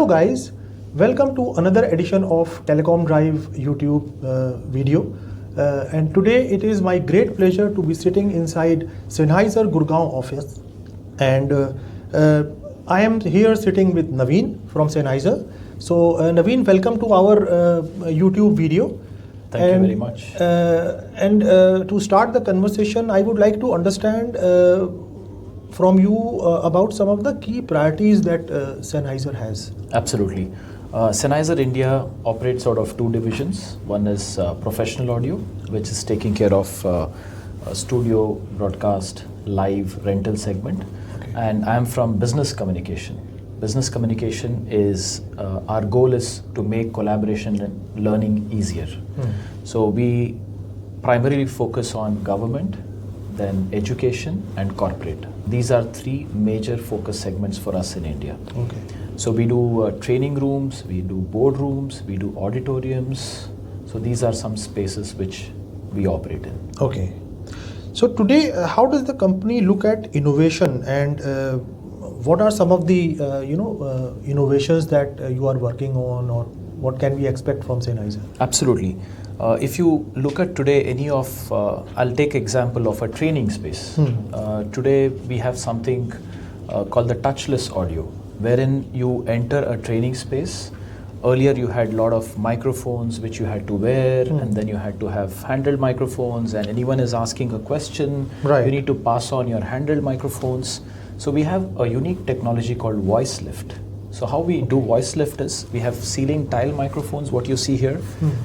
guys, welcome to another edition of Telecom Drive YouTube video. And today it is my great pleasure to be sitting inside Sennheiser Gurgaon office. And I am here sitting with Naveen from Sennheiser. So Naveen, welcome to our YouTube video. Thank you very much. To start the conversation, I would like to understand from you about some of the key priorities that Sennheiser has. Absolutely. Sennheiser India operates out of two divisions. One is professional audio, which is taking care of studio, broadcast, live, rental segment. Okay. And I'm from business communication. Business communication is, our goal is to make collaboration and learning easier. So we primarily focus on government, then education and corporate. These are three major focus segments for us in India. Okay. So we do training rooms, we do boardrooms, we do auditoriums. So these are some spaces which we operate in. Okay. So today, how does the company look at innovation, and what are some of the innovations that you are working on, or what can we expect from Sennheiser? Absolutely. If you look at today any of, I'll take example of a training space. Today we have something called the touchless audio, wherein you enter a training space. Earlier you had a lot of microphones which you had to wear, and then you had to have handheld microphones, and anyone is asking a question, Right. you need to pass on your handheld microphones. So we have a unique technology called voice lift. So how we do voice lift is, we have ceiling tile microphones, what you see here.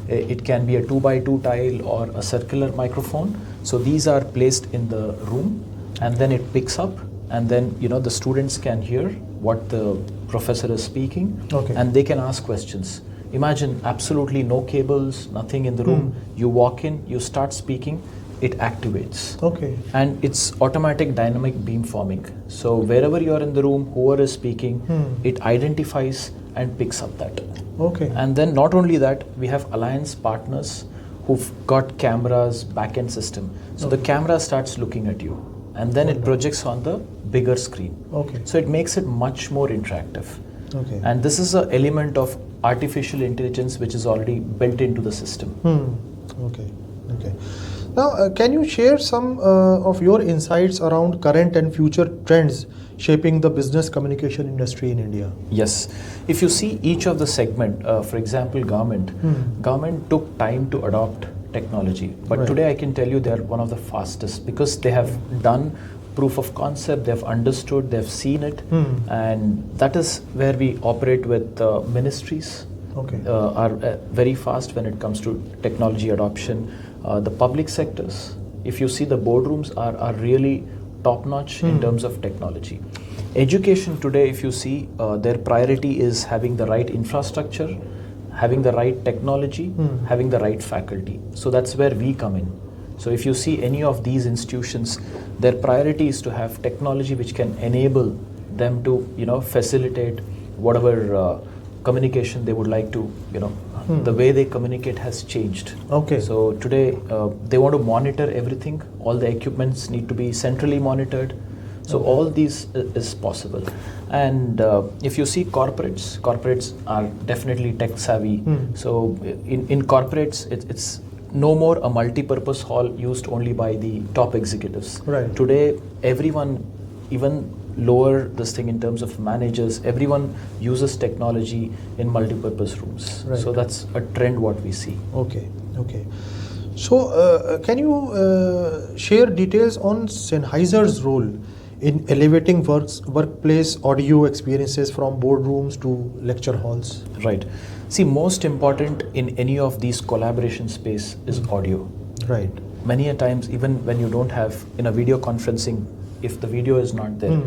It can be a 2x2 tile or a circular microphone. So these are placed in the room, and then it picks up, and then the students can hear what the professor is speaking. Okay. And they can ask questions. Imagine absolutely no cables, nothing in the room. You walk in, you start speaking, it activates. Okay. And it's automatic dynamic beamforming. So wherever you are in the room, whoever is speaking, it identifies and picks up that. Okay. And then not only that, we have alliance partners who've got cameras, back-end system. So the camera starts looking at you, and then it projects on the bigger screen. Okay. So it makes it much more interactive. Okay. And this is an element of artificial intelligence which is already built into the system. Okay. Okay. Now, can you share some of your insights around current and future trends shaping the business communication industry in India? Yes. If you see each of the segment, for example, government took time to adopt technology. But Right. today I can tell you they are one of the fastest, because they have done proof of concept, they've understood, they've seen it. And that is where we operate with ministries. Okay. Are very fast when it comes to technology adoption. The public sectors, if you see, the boardrooms are really top notch in terms of technology. Education today, if you see, their priority is having the right infrastructure, having the right technology, having the right faculty. So that's where we come in. So if you see any of these institutions, their priority is to have technology which can enable them to facilitate whatever communication they would like to, the way they communicate has changed. Okay. So today they want to monitor everything. All the equipments need to be centrally monitored. So all these is possible. And if you see corporates are definitely tech savvy. So in corporates, it's no more a multi-purpose hall used only by the top executives. Right. Today, everyone, even lower this thing in terms of managers, everyone uses technology in multi-purpose rooms. Right. So that's a trend what we see. Okay. Okay. So, can you share details on Sennheiser's role in elevating workplace audio experiences from boardrooms to lecture halls? Right. See, most important in any of these collaboration space is audio. Right. Many a times, even when you don't have, in a video conferencing, if the video is not there,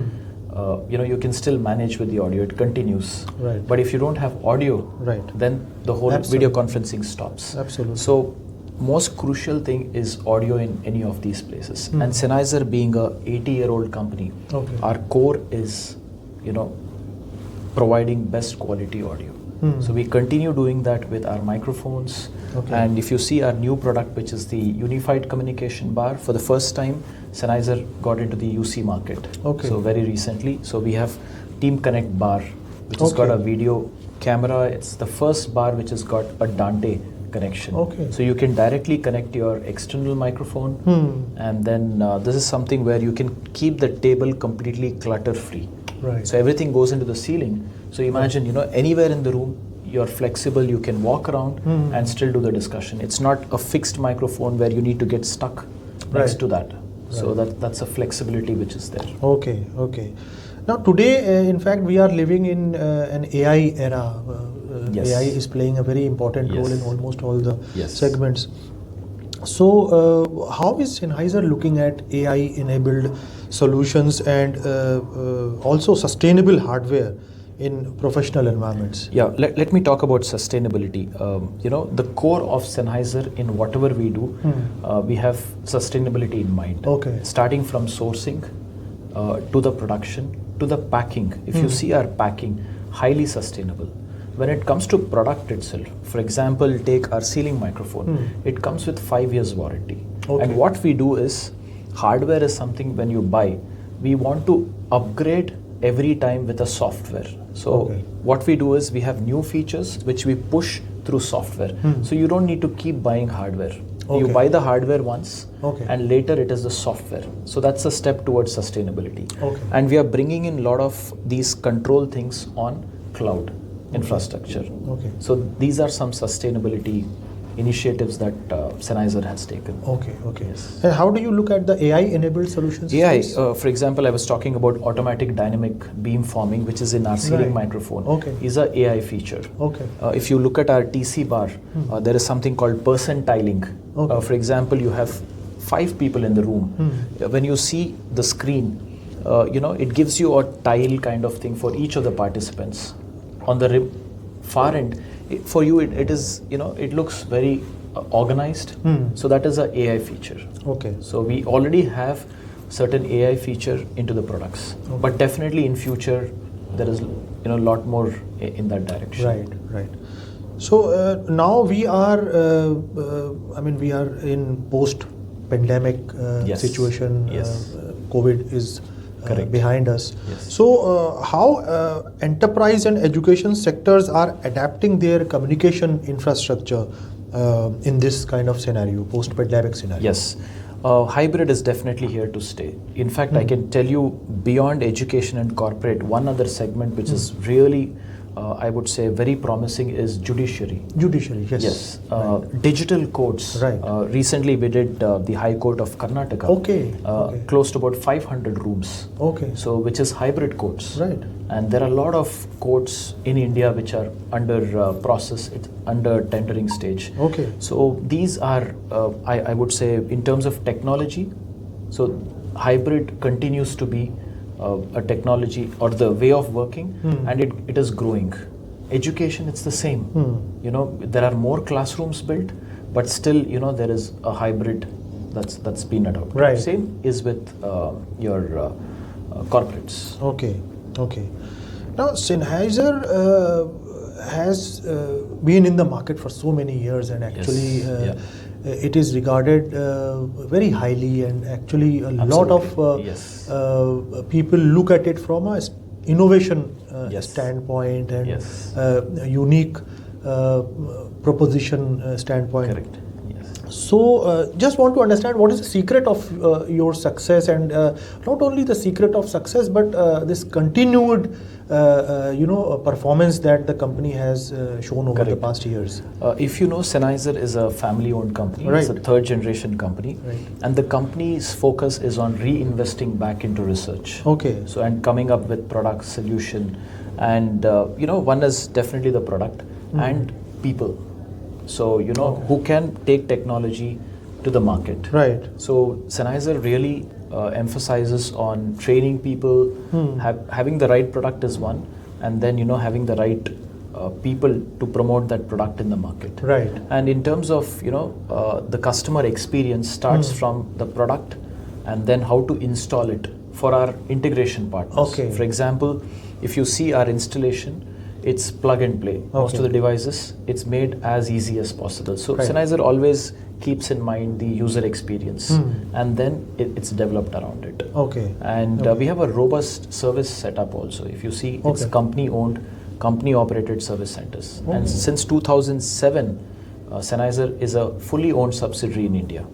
you can still manage with the audio, it continues. Right. But if you don't have audio, Right. then the whole Absolutely. video conferencing stops. Absolutely. So most crucial thing is audio in any of these places. And Sennheiser being a 80-year-old company, Okay. our core is, providing best quality audio. So we continue doing that with our microphones. Okay. And if you see our new product, which is the Unified Communication Bar, for the first time, Sennheiser got into the UC market. Okay. So very recently. So we have Team Connect Bar, which has got a video camera, it's the first bar which has got a Dante connection. Okay. So you can directly connect your external microphone, and then this is something where you can keep the table completely clutter free. Right. So everything goes into the ceiling. So imagine, anywhere in the room, you're flexible, you can walk around and still do the discussion. It's not a fixed microphone where you need to get stuck next to that. So that's a flexibility which is there. Okay. Now today, in fact, we are living in an AI era. Yes. AI is playing a very important role in almost all the segments. So how is Sennheiser looking at AI-enabled solutions and also sustainable hardware in professional environments? Yeah, let me talk about sustainability. The core of Sennheiser in whatever we do, we have sustainability in mind. Okay. Starting from sourcing to the production to the packing. If you see our packing, highly sustainable. When it comes to product itself, for example, take our ceiling microphone. It comes with 5 years warranty. Okay. And what we do is, hardware is something when you buy, we want to upgrade every time with a software. So what we do is we have new features which we push through software. So you don't need to keep buying hardware. You buy the hardware once and later it is the software. So that's a step towards sustainability. And we are bringing in a lot of these control things on cloud infrastructure. So these are some sustainability initiatives that Sennheiser has taken. Okay. Yes. And how do you look at the AI-enabled solutions? AI, for example, I was talking about automatic dynamic beam forming, which is in our ceiling microphone, is a AI feature. If you look at our TC bar, there is something called percentiling. For example, you have 5 people in the room. When you see the screen, it gives you a tile kind of thing for each of the participants. On the far end, for you it is, it looks very organized. So that is a AI feature. So we already have certain AI feature into the products, but definitely in future there is a lot more in that direction. Right. So now we are we are in post pandemic situation. COVID is behind us. So how enterprise and education sectors are adapting their communication infrastructure in this kind of scenario, post-pandemic scenario? Yes. Hybrid is definitely here to stay. In fact, I can tell you, beyond education and corporate, one other segment which is really I would say very promising is judiciary. Yes. Digital courts. Recently we did the High Court of Karnataka. Close to about 500 rooms. So which is hybrid courts. And there are a lot of courts in India which are under process, under tendering stage. So these are, I would say, in terms of technology, so hybrid continues to be a technology or the way of working, and it is growing. Education, it's the same. There are more classrooms built, but still, there is a hybrid that's been adopted. Same is with your corporates. Okay. Now, Sennheiser has been in the market for so many years, and actually it is regarded very highly, and actually a lot of people look at it from a innovation standpoint and unique proposition standpoint. Correct. So just want to understand what is the secret of your success, and not only the secret of success, but this continued performance that the company has shown over the past years. If you know, Sennheiser is a family-owned company. It's a third-generation company, and the company's focus is on reinvesting back into research. So and coming up with product solution, and one is definitely the product and people. So who can take technology to the market. So Sennheiser really emphasizes on training people, having the right product is one, and then having the right people to promote that product in the market. And in terms of the customer experience starts from the product, and then how to install it for our integration partners. For example, if you see our installation, it's plug and play. Most of the devices, it's made as easy as possible. So Sennheiser always keeps in mind the user experience, and then it's developed around it. And we have a robust service setup also. If you see, it's company owned, company-operated service centers. Okay. And since 2007, Sennheiser is a fully owned subsidiary in India.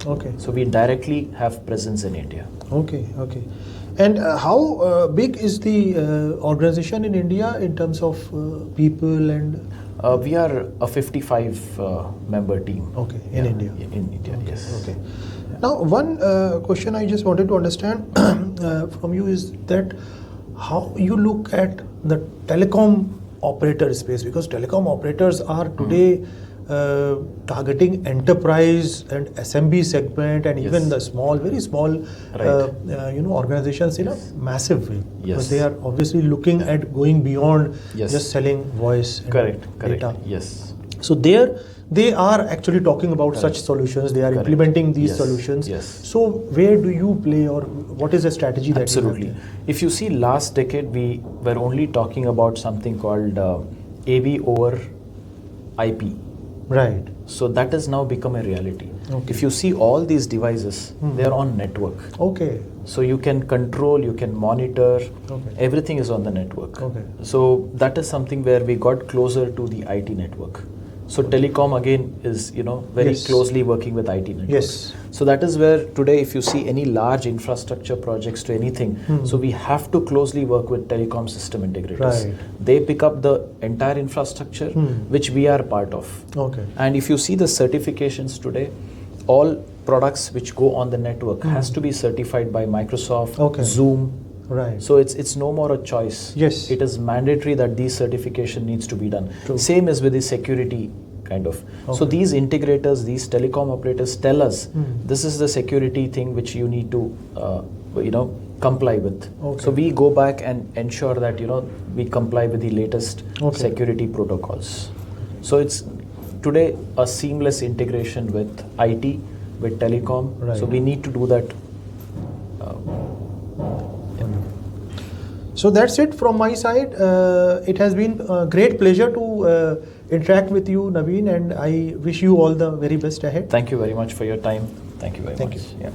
Okay. So we directly have presence in India. Okay. Okay. And how big is the organization in India in terms of people and? We are a 55-member team. Okay, in India. In India, Okay, yes. okay. Now, one question I just wanted to understand from you is that how you look at the telecom operator space, because telecom operators are today targeting enterprise and SMB segment and even Yes. the small, very small, Right. organizations in a massive way. Yes. Because they are obviously looking at going beyond Yes. just selling voice and Correct. data. Yes. So there they are actually talking about such solutions. They are Correct. implementing these Yes. solutions. Yes. So where do you play, or what is the strategy that Absolutely. you have there? If you see last decade, we were only talking about something called AV over IP. Right. So that has now become a reality. Okay. If you see all these devices, they are on network. Okay. So you can control, you can monitor, Okay. everything is on the network. Okay. So that is something where we got closer to the IT network. So telecom again is, very Yes. closely working with IT network. Yes. So that is where today if you see any large infrastructure projects to anything, so we have to closely work with telecom system integrators. Right. They pick up the entire infrastructure which we are part of. Okay. And if you see the certifications today, all products which go on the network has to be certified by Microsoft, Okay. Zoom. Right. So it's no more a choice. Yes. It is mandatory that these certification needs to be done. True. Same as with the security kind of. So Okay. these integrators, these telecom operators tell us this is the security thing which you need to comply with. Okay. So we go back and ensure that we comply with the latest Okay. security protocols. So it's today a seamless integration with IT, with telecom. Right. So we need to do that. So that's it from my side. It has been a great pleasure to interact with you, Naveen, and I wish you all the very best ahead. Thank you very much for your time. Thank you very Thank much. you. Yeah.